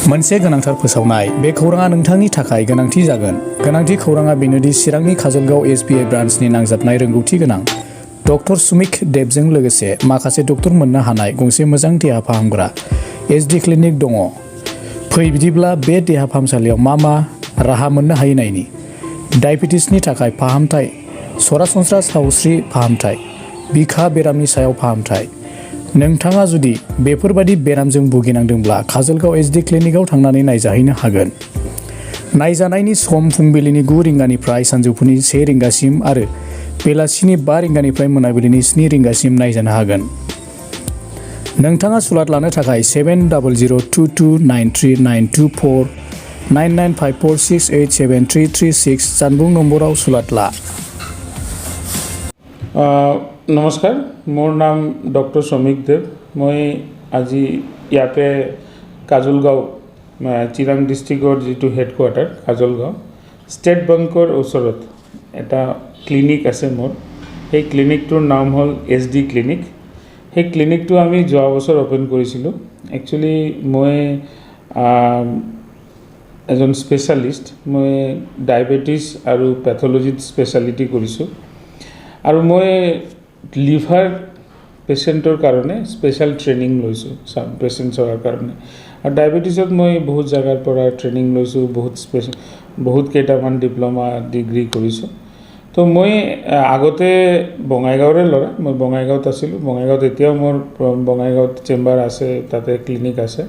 मोनसे गोनांथार फोसावनाय बे खौराङा नोंथांनि थाखाय गोनांथि जागोन। गोनांथि खौराङा बेनोदि चिरांनि खजलगाव एसबिआइ ब्रान्चनि नांजाबनाय रोंगौथि गोनां डक्टर सुमिक देबजों लोगोसे माखासे डक्टर मोननो हानाय गंसे मोजां देहा फाहामग्रा एसडि क्लिनिक दङ। फै बिदिब्ला बे देहा फाहामसालियाव मा राहा मोननो हायो नायनि। डायबेटिसनि थाखाय फाहामथाय, सरासनस्रा सावस्रि फाहामथाय, बिखा बेरामनि सायाव फाहामथाय। नोंथाङा जुदि बेफोरबादि बेरामजों भुगिनांदोंब्ला खजलगाव एसडि क्लिनिकआव थांनानै नायजाहैनो हागोन। नायजानायनि सम फुंबिलिनि 9 रिंगानिफ्राय सानजौफुनि 1 रिंगासिम आरो बेलासिनि 5 रिंगानिफ्राय मोनाबिलिनि 7 रिंगासिम नायजानो हागोन। नोंथाङा सुलाद लानो थाखाय 7002293924 9954687336 जानबुं नम्बराव सुलाद ला। নমস্কাৰ, মোৰ নাম ডক্টৰ শ্ৰমিক দেৱ। মই আজি ইয়াতে কাজলগাঁও চিৰাং ডিষ্ট্ৰিক্টৰ যিটো হেডকোৱাৰ্টাৰ কাজলগাঁও ষ্টেট বেংকৰ ওচৰত এটা ক্লিনিক আছে মোৰ। সেই ক্লিনিকটোৰ নাম হ'ল এছডি ক্লিনিক। সেই ক্লিনিকটো আমি যোৱা বছৰ অ'পেন কৰিছিলোঁ। একচুৱেলি মই এজন স্পেচিয়েলিষ্ট। মই ডায়েবেটিছ আৰু পেথলজিত স্পেচিয়েলিটি কৰিছোঁ আৰু মই লিভাৰ পেচেণ্টৰ কাৰণে স্পেচিয়েল ট্ৰেইনিং লৈছোঁ পেচেণ্টছৰ কাৰণে। আৰু ডায়েবেটিছত মই বহুত জেগাৰ পৰা ট্ৰেইনিং লৈছোঁ, বহুত কেইটামান ডিপ্ল'মা ডিগ্ৰী কৰিছোঁ। তো মই আগতে বঙাইগাঁৱৰে ল'ৰা। মই বঙাইগাঁৱত আছিলোঁ। বঙাইগাঁৱত এতিয়াও মোৰ বঙাইগাঁৱত চেম্বাৰ আছে, তাতে ক্লিনিক আছে।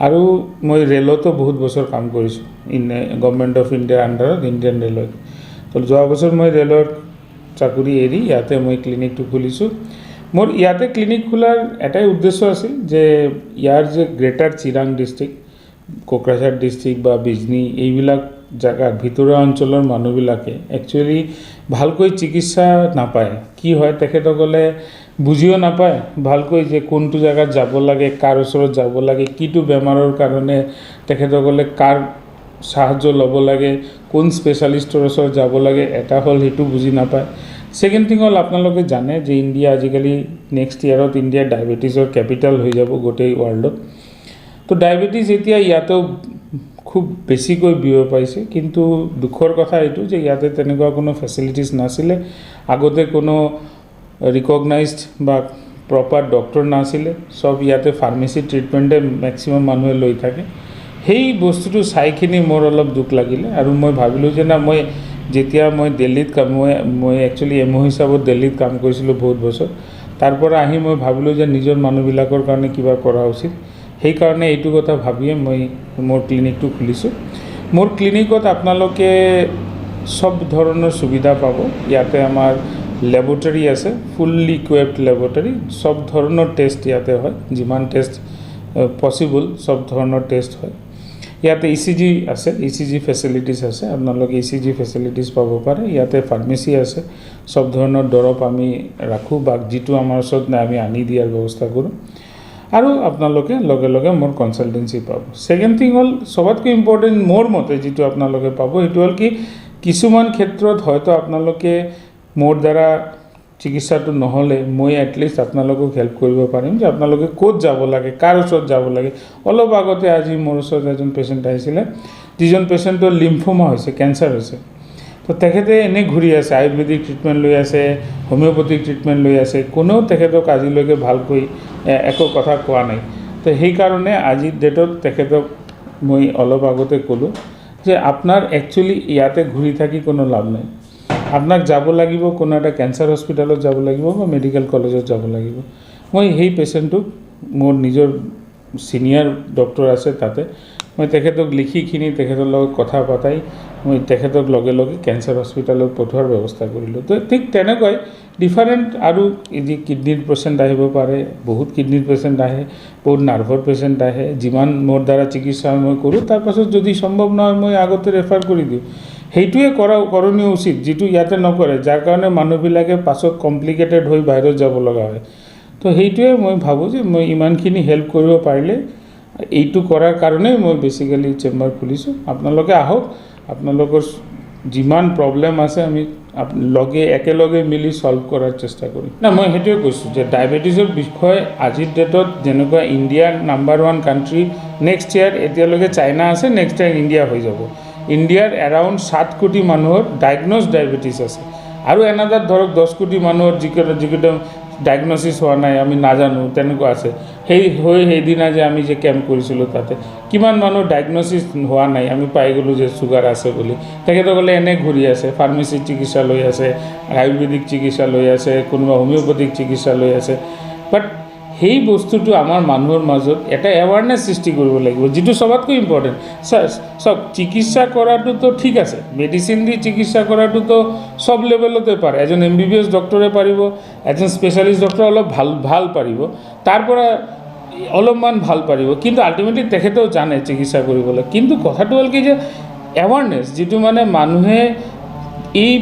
আৰু মই ৰেলতো বহুত বছৰ কাম কৰিছোঁ, গভৰ্ণমেণ্ট অফ ইণ্ডিয়াৰ আণ্ডাৰত ইণ্ডিয়ান ৰেলত। তো যোৱা বছৰ মই ৰেলৰ চাকৰি এৰি ইয়াতে মই ক্লিনিকটো খুলিছোঁ। মোৰ ইয়াতে ক্লিনিক খোলাৰ এটাই উদ্দেশ্য আছিল যে ইয়াৰ যে greater Chirang district, Kokrajhar district বা বিজনী এইবিলাক জেগাত ভিতৰুৱা অঞ্চলৰ মানুহবিলাকে একচুৱেলি ভালকৈ চিকিৎসা নাপায়। কি হয়, তেখেতসকলে বুজিও নাপায় ভালকৈ যে কোনটো জেগাত যাব লাগে, কাৰ ওচৰত যাব লাগে, কিটো বেমাৰৰ কাৰণে তেখেতসকলে কাৰ সাহায্য ল'ব লাগে, কোন স্পেচিয়েলিষ্টৰ ওচৰত যাব লাগে, এটা হ'ল সেইটো বুজি নাপায়। ছেকেণ্ড থিং হ'ল আপোনালোকে জানে যে ইণ্ডিয়া আজিকালি নেক্সট ইয়েৰত ইণ্ডিয়া ডায়েবেটিছৰ কেপিটেল হৈ যাব গোটেই ৱৰ্ল্ডত। তো ডায়েবেটিছ এতিয়া ইয়াতেও খুব বেছিকৈ বিয়পি পাইছে। কিন্তু দুখৰ কথা এইটো যে ইয়াতে তেনেকুৱা কোনো ফেচিলিটিছ নাছিলে। আগতে কোনো ৰিকগনাইজড বা প্ৰপাৰ ডক্টৰ নাছিলে। চব ইয়াতে ফাৰ্মেচী ট্ৰিটমেণ্টে মেক্সিমাম মানুহে লৈ থাকে। সেই বস্তুটো চাইখিনি মোৰ অলপ দুখ লাগিলে আৰু মই ভাবিলোঁ যে না, যেতিয়া মই দিল্লীত মই একচুৱেলি এমঅ' হিচাপত দিল্লীত কাম কৰিছিলোঁ বহুত বছৰ। তাৰ পৰা আহি মই ভাবিলোঁ যে নিজৰ মানুহবিলাকৰ কাৰণে কিবা কৰা উচিত। সেইকাৰণে এইটো কথা ভাবিয়ে মই মোৰ ক্লিনিকটো খুলিছোঁ। মোৰ ক্লিনিকত আপোনালোকে চব ধৰণৰ সুবিধা পাব। ইয়াতে আমাৰ লেবৰেটৰী আছে, ফুল্লি ইকুইপড লেবৰেটৰী। চব ধৰণৰ টেষ্ট ইয়াতে হয়, যিমান টেষ্ট পচিবল চব ধৰণৰ টেষ্ট হয়। ইয়াতে ইচিজি আছে, ইচিজি ফেচিলিটিছ আছে, আপোনালোকে ইচিজি ফেচিলিটিছ পাব পাৰে। ইয়াতে ফাৰ্মেচী আছে, চব ধৰণৰ দৰৱ আমি ৰাখোঁ বা যিটো আমাৰ ওচৰত নাই আমি আনি দিয়াৰ ব্যৱস্থা কৰোঁ। আৰু আপোনালোকে লগে লগে মোৰ কনচালটেঞ্চি পাব। ছেকেণ্ড থিং হ'ল চবতকৈ ইম্পৰ্টেণ্ট মোৰ মতে যিটো আপোনালোকে পাব সেইটো হ'ল কি, কিছুমান ক্ষেত্ৰত হয়তো আপোনালোকে মোৰ দ্বাৰা চিকিৎসাটো নহ'লে মই এটলিষ্ট আপোনালোকক হেল্প কৰিব পাৰিম যে আপোনালোকে ক'ত যাব লাগে, কাৰ ওচৰত যাব লাগে। অলপ আগতে আজি মোৰ ওচৰত এজন পেচেণ্ট আহিছিলে, যিজন পেচেণ্টৰ লিম্ফোমা হৈছে, কেঞ্চাৰ হৈছে। তো তেখেতে এনেই ঘূৰি আছে, আয়ুৰ্বেদিক ট্ৰিটমেণ্ট লৈ আছে, হোমিঅ'পেথিক ট্ৰিটমেণ্ট লৈ আছে। কোনেও তেখেতক আজিলৈকে ভালকৈ একো কথা কোৱা নাই। তো সেইকাৰণে আজিৰ ডেটত তেখেতক মই অলপ আগতে ক'লোঁ যে আপোনাৰ একচুৱেলি ইয়াতে ঘূৰি থাকি কোনো লাভ নাই। আপোনাক যাব লাগিব কোনো এটা কেঞ্চাৰ হস্পিটেলত যাব লাগিব বা মেডিকেল কলেজত যাব লাগিব। মই সেই পেচেণ্টটোক মোৰ নিজৰ ছিনিয়ৰ ডক্টৰ আছে তাতে, মই তেখেতক লিখিখিনি তেখেতৰ লগত কথা পাতাই মই তেখেতক লগে লগে কেঞ্চাৰ হস্পিটেলত পঠোৱাৰ ব্যৱস্থা কৰিলোঁ। তো ঠিক তেনেকৈ ডিফাৰেণ্ট আৰু যি কিডনীৰ পেচেণ্ট আহিব পাৰে, বহুত কিডনীৰ পেচেণ্ট আহে, বহুত নাৰ্ভৰ পেচেণ্ট আহে। যিমান মোৰ দ্বাৰা চিকিৎসা মই কৰোঁ, তাৰপাছত যদি সম্ভৱ নহয় মই আগতে ৰেফাৰ কৰি দিওঁ। সেইটোৱে কৰণীয় উচিত, যিটো ইয়াতে নকৰে, যাৰ কাৰণে মানুহবিলাকে পাছত কমপ্লিকেটেড হৈ বাহিৰত যাব লগা হয়। তো সেইটোৱে মই ভাবোঁ যে মই ইমানখিনি হেল্প কৰিব পাৰিলে, এইটো কৰাৰ কাৰণেই মই বেচিকেলি চেম্বাৰ খুলিছোঁ। আপোনালোকে আহক, আপোনালোকৰ যিমান প্ৰব্লেম আছে আমি একেলগে মিলি সলভ কৰাৰ চেষ্টা কৰিম না মই সেইটোৱে কৈছোঁ যে ডায়েবেটিছৰ বিষয়ে আজিৰ ডেটত যেনেকুৱা ইণ্ডিয়া নাম্বাৰ 1 কাণ্ট্ৰি নেক্সট ইয়াৰ এতিয়ালৈকে চাইনা আছে নেক্সট ইয়াৰ ইণ্ডিয়া হৈ যাব ইণ্ডিয়াৰ এৰাউণ্ড 7 কোটি মানুহৰ ডায়েগন'জ ডায়েবেটিছ আছে আৰু এনাদাৰ ধৰক 10 কোটি মানুহৰ যিকেইটা ডায়েগন'চিছ হোৱা নাই আমি নাজানো তেনেকুৱা আছে সেইদিনা যে আমি যে কেম্প কৰিছিলোঁ তাতে কিমান মানুহৰ ডায়েগন'চিছ হোৱা নাই আমি পাই গ'লোঁ যে চুগাৰ আছে বুলি তেখেতসকলে এনে ঘূৰি আছে ফাৰ্মাচীত চিকিৎসা লৈ আছে আয়ুৰ্বেদিক চিকিৎসা লৈ আছে কোনোবা হোমিঅ'পেথিক চিকিৎসা লৈ আছে বাট সেই বস্তুটো আমাৰ মানুহৰ মাজত এটা এৱাৰনেছ সৃষ্টি কৰিব লাগিব যিটো সবতকৈ ইম্পৰ্টেণ্ট সব চিকিৎসা কৰাটোতো ঠিক আছে মেডিচিন দি চিকিৎসা কৰাটোতো সব লেভেলতে পাৰে এজন MBBS ডক্টৰে পাৰিব এজন স্পেচিয়েলিষ্ট ডক্টৰ অলপ ভাল পাৰিব তাৰ পৰা অলপমান ভাল পাৰিব কিন্তু আল্টিমেটলি তেখেতেও জানে চিকিৎসা কৰিবলৈ কিন্তু কথাটো হ'ল কি যে এৱাৰনেছ যিটো মানে মানুহে এই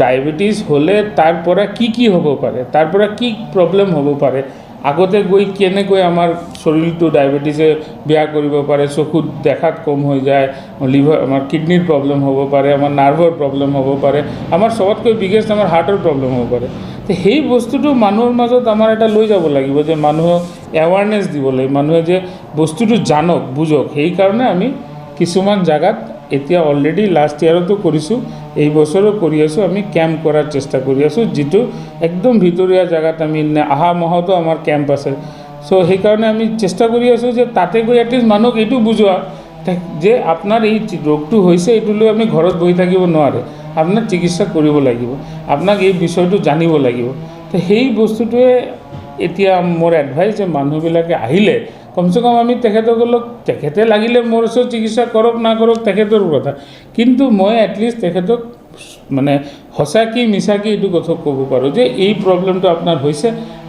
ডায়েবেটিছ হ'লে তাৰ পৰা কি হ'ব পাৰে তাৰ পৰা কি প্ৰব্লেম হ'ব পাৰে আগতে গৈ কেনেকৈ আমাৰ শৰীৰটো ডায়েবেটিছে বেয়া কৰিব পাৰে চকুত দেখাত কম হৈ যায় লিভাৰ আমাৰ কিডনিৰ প্ৰব্লেম হ'ব পাৰে আমাৰ নাৰ্ভৰ প্ৰব্লেম হ'ব পাৰে আমাৰ সবতকৈ বিগেষ্ট আমাৰ হাৰ্টৰ প্ৰব্লেম হ'ব পাৰে তো সেই বস্তুটো মানুহৰ মাজত আমাৰ এটা লৈ যাব লাগিব যে মানুহক এৱাৰনেছ দিব লাগিব মানুহে যে বস্তুটো জানক বুজক সেইকাৰণে আমি কিছুমান জাগাত এতিয়া অলৰেডি লাষ্ট ইয়াৰতো কৰিছোঁ এই বছৰো কৰি আছোঁ আমি কেম্প কৰাৰ চেষ্টা কৰি আছোঁ যিটো একদম ভিতৰীয়া জাগাত আমি অহা মাহতো আমাৰ কেম্প আছে চ' সেইকাৰণে আমি চেষ্টা কৰি আছোঁ যে তাতে গৈ এটলিষ্ট মানুহক এইটো বুজোৱা যে আপোনাৰ এই ৰোগটো হৈছে এইটো লৈ আপুনি ঘৰত বহি থাকিব নোৱাৰে আপোনাৰ চিকিৎসা কৰিব লাগিব আপোনাক এই বিষয়টো জানিব লাগিব তো সেই বস্তুটোৱে এতিয়া মোৰ এডভাইচ যে মানুহবিলাকে আহিলে কমচে কম আমি তেখেতে লাগিলে মোৰ ওচৰত চিকিৎসা কৰক না কৰক তেখেতৰ কথা কিন্তু মই এটলিষ্ট তেখেতক মানে সঁচাকি মিছাকি এইটো কথা ক'ব পাৰোঁ যে এই প্ৰব্লেমটো আপোনাৰ হৈছে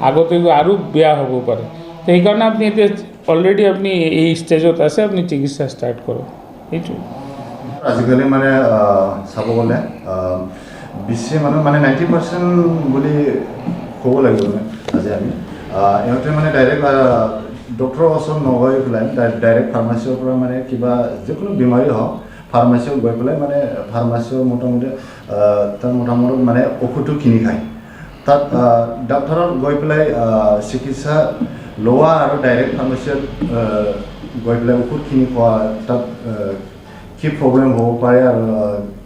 আগতে আৰু বেয়া হ'ব পাৰে সেইকাৰণে আপুনি এতিয়া অলৰেডি আপুনি এই ষ্টেজত আছে আপুনি চিকিৎসা ষ্টাৰ্ট কৰক এইটো আজিকালি মানে চাব গ'লে বেছি মানুহ মানে 90% বুলি ক'ব লাগিব মানে আজি আমি ইহঁতে মানে ডাইৰেক্ট ডক্টৰৰ ওচৰত নগৈ পেলাই ডাইৰেক্ট ফাৰ্মাচীৰ পৰা মানে কিবা যিকোনো বেমাৰী হওক ফাৰ্মাচীত গৈ পেলাই মানে ফাৰ্মাচীৰ মোটামুটি মানে ঔষধটো কিনি খায় তাত ডাক্তৰত গৈ পেলাই চিকিৎসা লোৱা আৰু ডাইৰেক্ট ফাৰ্মাচীত গৈ পেলাই ঔষধ কিনি খোৱা তাত কি প্ৰব্লেম হ'ব পাৰে আৰু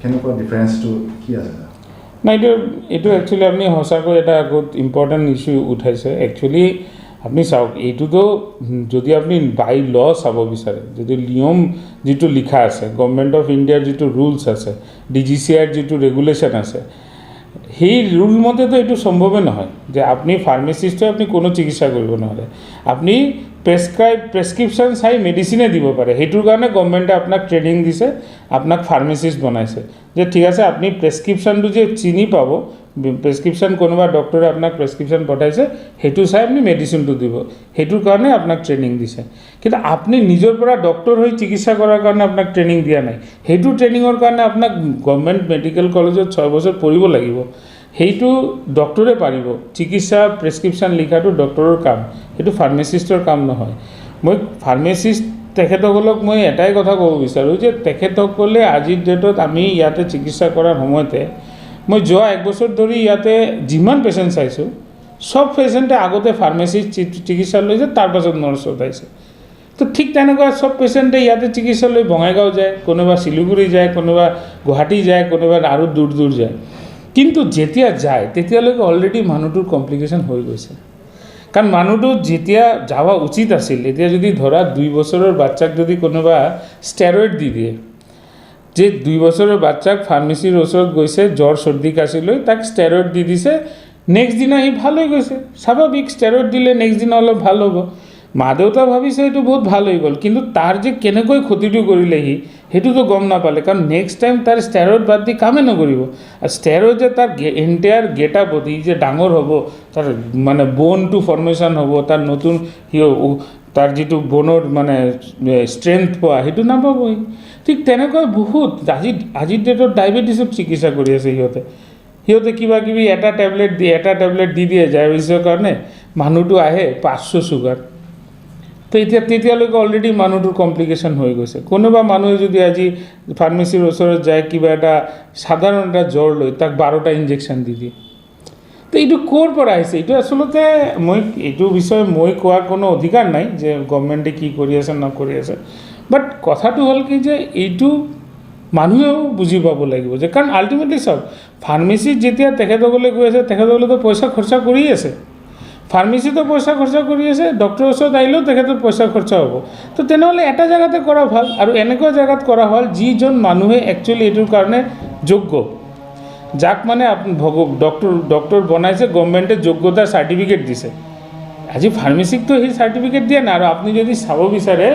কেনেকুৱা ডিফাৰেঞ্চটো কি আছে নাই এইটো একচুৱেলি আপুনি সঁচাকৈ এটা বহুত ইম্পৰ্টেণ্ট ইছ্যু উঠাইছে একচুৱেলি আপুনি চাওক এইটোতো যদি আপুনি বাই ল চাব বিচাৰে যদি নিয়ম যিটো লিখা আছে গভৰ্ণমেণ্ট অফ ইণ্ডিয়াৰ যিটো ৰুলছ আছে DGCIৰ যিটো ৰেগুলেশ্যন আছে সেই ৰুল মতেতো এইটো সম্ভৱে নহয় যে আপুনি ফাৰ্মাচিষ্টে আপুনি কোনো চিকিৎসা কৰিব নোৱাৰে আপুনি প্ৰেছক্ৰিপশ্যন চাই মেডিচিনে দিব পাৰে সেইটোৰ কাৰণে গভৰ্ণমেণ্টে আপোনাক ট্ৰেইনিং দিছে আপোনাক ফাৰ্মাচিষ্ট বনাইছে যে ঠিক আছে আপুনি প্ৰেছক্ৰিপশ্যনটো যে চিনি পাব প্ৰেছক্ৰিপশ্যন কোনোবা ডক্টৰে আপোনাক প্ৰেছক্ৰিপশ্যন পঠাইছে সেইটো চাই আপুনি মেডিচিনটো দিব সেইটোৰ কাৰণে আপোনাক ট্ৰেইনিং দিছে কিন্তু আপুনি নিজৰ পৰা ডক্টৰ হৈ চিকিৎসা কৰাৰ কাৰণে আপোনাক ট্ৰেইনিং দিয়া নাই সেইটো ট্ৰেইনিঙৰ কাৰণে আপোনাক গভৰ্ণমেণ্ট মেডিকেল কলেজত 6 বছৰ পঢ়িব লাগিব সেইটো ডক্টৰে পাৰিব চিকিৎসা প্ৰেছক্ৰিপশ্যন লিখাটো ডক্টৰৰ কাম সেইটো ফাৰ্মাচিষ্টৰ কাম নহয় মই ফাৰ্মাচিষ্ট তেখেতসকলক মই এটাই কথা ক'ব বিচাৰোঁ যে তেখেতসকলে আজিৰ ডেটত আমি ইয়াতে চিকিৎসা কৰাৰ সময়তে মই যোৱা 1 বছৰ ধৰি ইয়াতে যিমান পেচেণ্ট চাইছোঁ সব পেচেণ্টে আগতে ফাৰ্মাচিষ্ট চিকিৎসা লৈছে তাৰ পাছত মোৰ ওচৰত আহিছে তো ঠিক তেনেকুৱা সব পেচেণ্টে ইয়াতে চিকিৎসা লৈ বঙাইগাঁও যায় কোনোবা শিলিগুৰি যায় কোনোবা গুৱাহাটী যায় কোনোবা আৰু দূৰ যায় কিন্তু যেতিয়া যায় তেতিয়ালৈকে অলৰেডি মানুহটোৰ কমপ্লিকেশ্যন হৈ গৈছে কাৰণ মানুহটো যেতিয়া যাওয়া উচিত আছিল এতিয়া যদি ধৰা 2 বছৰৰ বাচ্চাক যদি কোনোবা ষ্টেৰইড দি দিয়ে যে 2 বছৰৰ বাচ্চাক ফাৰ্মাচীৰ ওচৰত গৈছে জ্বৰ সৰ্দি কাশি লৈ তাক ষ্টেৰইড দি দিছে নেক্সট দিনা সি ভাল হৈ গৈছে স্বাভাৱিক ষ্টেৰইড দিলে নেক্সট দিনা অলপ ভাল হ'ব মা দেউতা ভাবিছে এইটো বহুত ভাল হৈ গ'ল কিন্তু তাৰ যে কেনেকৈ ক্ষতিটো কৰিলে সেইটোতো গম নাপালে কাৰণ নেক্সট টাইম তাৰ ষ্টেৰইড বাদ দি কামে নকৰিব আৰু ষ্টেৰইডে তাৰ এণ্টায়াৰ গেটআপ যে ডাঙৰ হ'ব তাৰ মানে বোনটো ফৰ্মেশ্যন হ'ব তাৰ নতুন তাৰ যিটো বোনৰ মানে ষ্ট্ৰেংথ পোৱা সেইটো নাপাবই ঠিক তেনেকৈ বহুত আজিৰ ডেটত ডায়েবেটিছত চিকিৎসা কৰি আছে সিহঁতে কিবা কিবি এটা টেবলেট দি দিয়ে ডায়েবেটিছৰ কাৰণে মানুহটো আহে 500 চুগাৰ তো তেতিয়ালৈকে অলৰেডি মানুহটোৰ কমপ্লিকেশ্যন হৈ গৈছে। কোনোবা মানুহে যদি আজি ফাৰ্মাচীৰ ওচৰত যায় কিবা এটা সাধাৰণ এটা জ্বৰ লৈ তাক 12টা ইনজেকশ্যন দি দিয়ে। তো এইটো ক'ৰ পৰা আহিছে? এইটো আচলতে এইটো বিষয়ে মই কোৱাৰ কোনো অধিকাৰ নাই যে গভৰ্ণমেণ্টে কি কৰি আছে নকৰি আছে, বাট কথাটো হ'ল কি যে এইটো মানুহেও বুজি পাব লাগিব যে, কাৰণ আল্টিমেটলি চাওক ফাৰ্মাচীত যেতিয়া তেখেতসকলে গৈ আছে তেখেতসকলেতো পইচা খৰচা কৰি আছে, ফাৰ্মাচীতো পইচা খৰচা কৰি আছে, ডক্টৰৰ ওচৰত আহিলেও তেখেতৰ পইচা খৰচা হ'ব। তো তেনেহ'লে এটা জেগাতে কৰা ভাল, আৰু এনেকুৱা জেগাত কৰা ভাল যিজন মানুহে একচুৱেলি এইটোৰ কাৰণে যোগ্য, যাক মানে ডক্টৰ বনাইছে, গভৰ্ণমেণ্টে যোগ্যতাৰ চাৰ্টিফিকেট দিছে। আজি ফাৰ্মাচীকতো সেই চাৰ্টিফিকেট দিয়া নাই। আৰু আপুনি যদি চাব বিচাৰে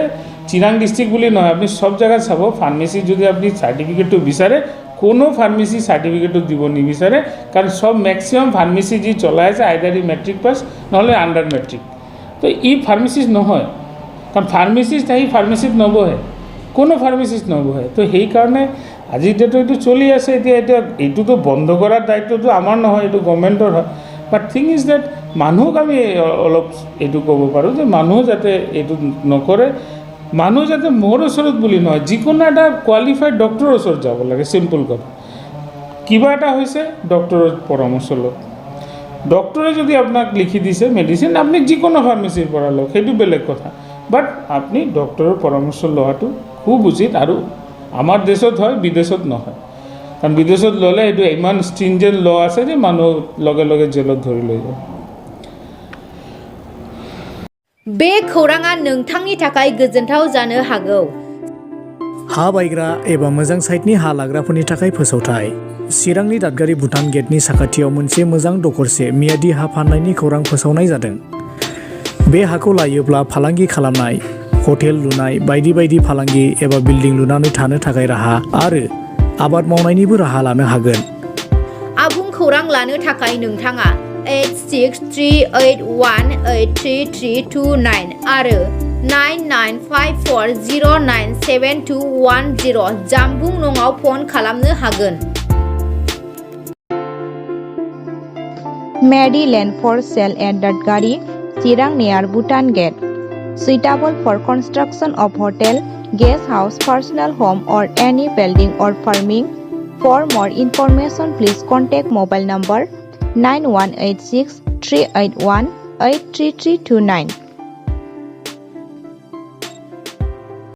চিৰাং ডিষ্ট্ৰিক্ট বুলি নহয়, আপুনি সব জেগাত চাব ফাৰ্মাচী যদি আপুনি চাৰ্টিফিকেটটো বিচাৰে কোনো ফাৰ্মাচী চাৰ্টিফিকেটটো দিব নিবিচাৰে, কাৰণ সব মেক্সিমাম ফাৰ্মাচী যি চলাই আছে আইদাৰ ই মেট্ৰিক পাছ নহ'লে আণ্ডাৰ মেট্ৰিক। তো ই ফাৰ্মাচিষ্ট নহয়, কাৰণ ফাৰ্মাচিষ্ট আহি ফাৰ্মাচীত নবহে, কোনো ফাৰ্মাচিষ্ট নবহে। তো সেইকাৰণে আজি এতিয়াতো এইটো চলি আছে। এতিয়া এইটোতো বন্ধ কৰাৰ দায়িত্বটো আমাৰ নহয়, এইটো গভৰ্ণমেণ্টৰ হয়। বাট থিং ইজ ডেট মানুহক আমি অলপ এইটো ক'ব পাৰোঁ যে মানুহ যাতে এইটো নকৰে, মানুহ যাতে মোৰ ওচৰত বুলি নহয় যিকোনো এটা কোৱালিফাইড ডক্টৰৰ ওচৰত যাব লাগে। চিম্পল কথা, কিবা এটা হৈছে ডক্টৰৰ পৰামৰ্শ লওক। ডক্টৰে যদি আপোনাক লিখি দিছে মেডিচিন, আপুনি যিকোনো ফাৰ্মাচীৰ পৰা লওক, সেইটো বেলেগ কথা। বাট আপুনি ডক্টৰৰ পৰামৰ্শ লোৱাটো খুব উচিত, আৰু আমাৰ দেশত হয়, বিদেশত নহয়। কাৰণ বিদেশত ল'লে এইটো ইমান ষ্ট্ৰিঞ্জেণ্ট ল' আছে যে মানুহ লগে লগে জেলত ধৰি লৈ যায়। बे खौराङा नोंथांनि थाखाय गोजोनथाव जानो हागौ। हा बायग्रा एबा मोजां साइटनि हा लाग्राफोरनि थाखाय फोसावथाय। चिरांनि दादगारि भुटान गेटनि साखाथियाव मोनसे मोजां दखरसे मियादि हा फाननायनि खौरां फोसावनाय जादों। बे हाखौ लायोब्ला फालांगि खालामनाय, हटेल लुनाय, बायदि बायदि फालांगि एबा बिल्डिं लुनानै थानो थाखाय राहा आरो आबाद मावनायनिबो राहा लानो हागोन। आबुं खौरां लानो थाखाय नोंथाङा 8638183329 आरो 9954097210 जानबुं नङाव फन खालामनो हागोन। Mary Land for sale at Dadgari, Chirang near Bhutan Gate. Suitable for construction of hotel, guest house, personal home or any building or farming. For more information, please contact mobile number 9186 381 83329.